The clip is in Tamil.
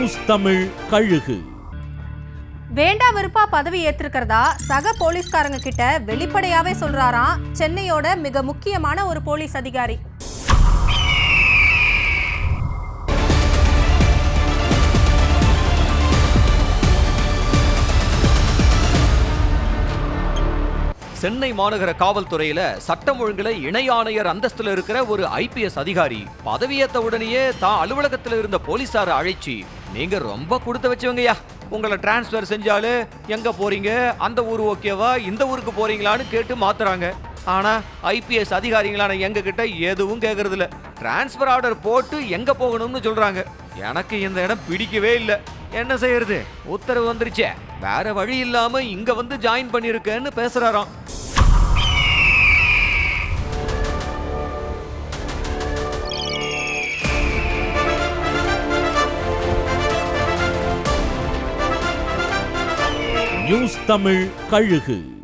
நியூஸ் தமிழ் கழுகு. வேண்டா வெறுப்பா பதவி ஏற்றிருக்கிறதா சக போலீஸ்காரங்க கிட்ட வெளிப்படையாவே சொல்றாராம் சென்னையோட மிக முக்கியமான ஒரு போலீஸ் அதிகாரி. சென்னை மாநகர காவல்துறையில சட்டம் ஒழுங்குல இணை ஆணையர் அந்தஸ்துல இருக்கிற ஒரு ஐபிஎஸ் அதிகாரி பதவியேற்ற உடனேயே தான் அலுவலகத்துல இருந்த போலீசாரை அழைச்சி, நீங்க ரொம்ப கொடுத்து வச்சவங்கயா, உங்களை டிரான்ஸ்பர் செஞ்சாலே எங்க போறீங்க, அந்த ஊர் ஓகேவா, இந்த ஊருக்கு போறீங்களான்னு கேட்டு மாத்துறாங்க. ஆனா ஐபிஎஸ் அதிகாரிங்களான எங்க கிட்ட எதுவும் கேட்கறது இல்ல. டிரான்ஸ்பர் ஆர்டர் போட்டு எங்க போகணும்னு சொல்றாங்க. எனக்கு இந்த இடம் பிடிக்கவே இல்லை. என்ன செய்யறது, உத்தரவு வந்துருச்சே, வேற வழி இல்லாம இங்க வந்து ஜாயின் பண்ணிருக்கேன்னு பேசுறாராம். நியூஸ் தமிழ் கழுகு.